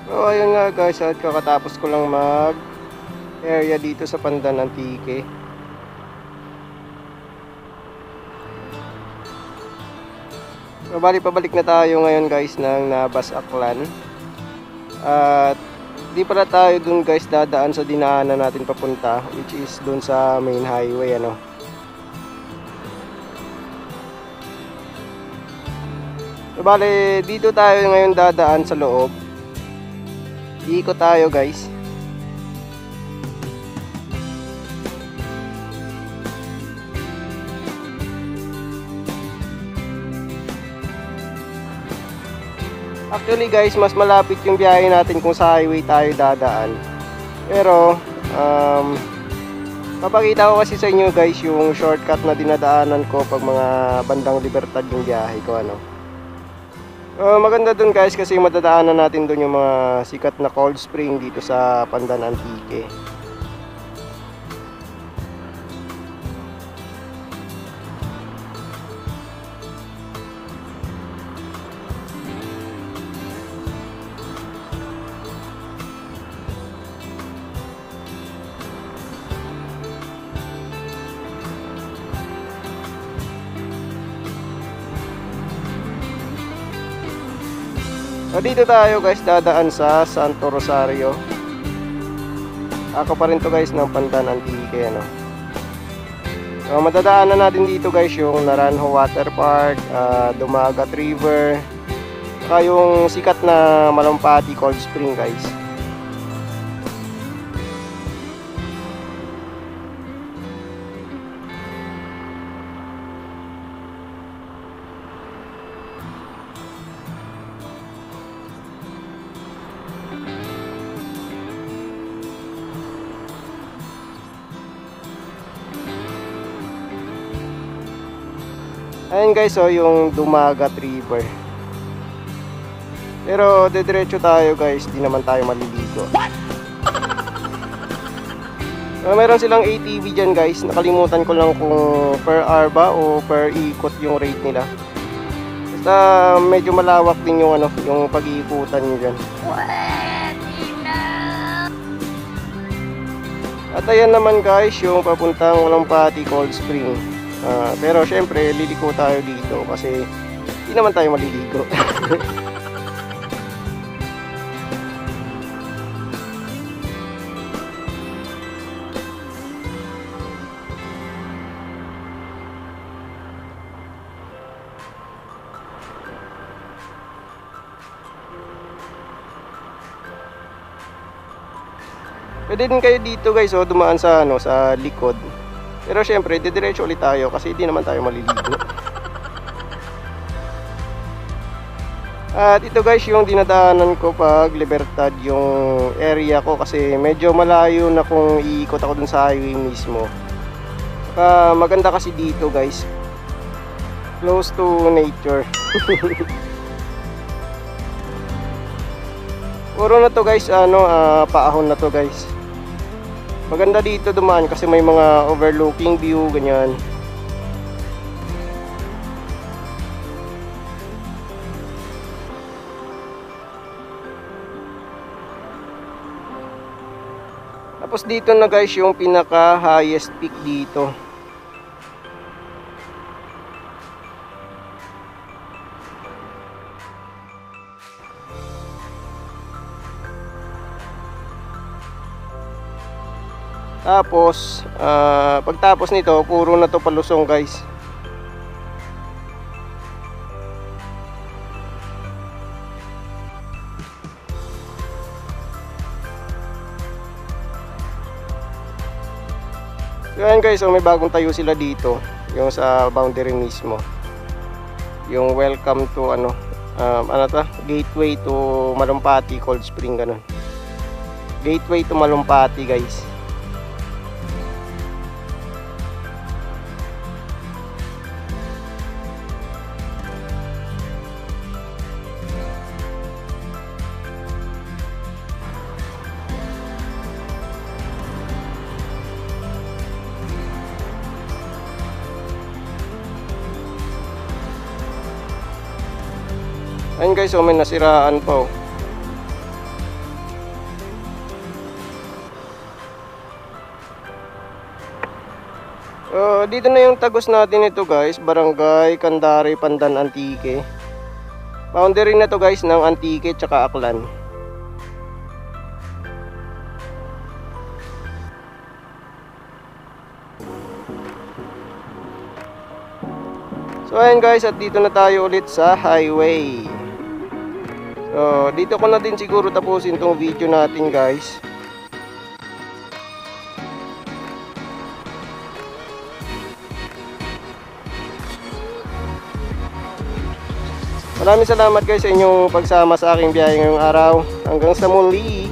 So ayun nga guys, at kakatapos ko lang mag area dito sa Pandan Antique. So bali pabalik na tayo ngayon guys ng Nabas Aklan. At di pala tayo dun guys dadaan sa dinaanan natin papunta, which is dun sa main highway ano. So bali dito tayo ngayon dadaan sa loob. Iikot tayo guys. Actually guys, mas malapit yung biyahe natin kung sa highway tayo dadaan. Pero papakita ko kasi sa inyo guys yung shortcut na dinadaanan ko pag mga bandang Libertad yung biyahe ko ano. Maganda dun guys kasi madadaanan natin dun yung mga sikat na cold spring dito sa Pandan Antique. So dito tayo guys dadaan sa Santo Rosario. Ako pa rin to guys ng Pandan Antique ano. So madadaanan natin dito guys yung Naranjo Water Park, Dumagat River, saka yung sikat na Malumpati Cold Spring guys. Ayan guys, so yung Dumagat River. Pero dediretso tayo guys, di naman tayo maliligo. Meron silang ATV dyan guys. Nakalimutan ko lang kung per hour ba o per ikot yung rate nila. Basta medyo malawak din yung ano, yung pag-iikutan nyo dyan. At ayan naman guys, yung papuntang Malumpati Cold Spring. Pero syempre liliko tayo dito kasi hindi naman tayo maliligo. Pwede din kayo dito guys, dumaan sa ano, sa likod. Pero syempre, didiretso ulit tayo kasi hindi naman tayo maliligo. At ito guys yung dinadaanan ko pag Libertad yung area ko kasi medyo malayo na kung iikot ako dun sa highway mismo. Saka maganda kasi dito guys, close to nature. Puro na to guys, paahon na to guys. Maganda dito dumaan kasi may mga overlooking view, ganyan. Tapos dito na guys yung pinaka highest peak dito. Tapos pagtapos nito puro na to palusong guys. Yan guys, so may bagong tayo sila dito, yung sa boundary mismo. Yung welcome to gateway to Malumpati Cold Spring ganun. Gateway to Malumpati guys. Ayun guys, so may nasiraan pa oh. Dito na yung tagos natin ito guys, Barangay Candare, Pandan, Antique. Boundary na to guys ng Antique tsaka Aklan. So ayan guys, at dito na tayo ulit sa highway. So dito ko na din siguro tapusin tong video natin guys. Maraming salamat guys sa inyong pagsama sa aking biyahe ngayong araw. Hanggang sa muli.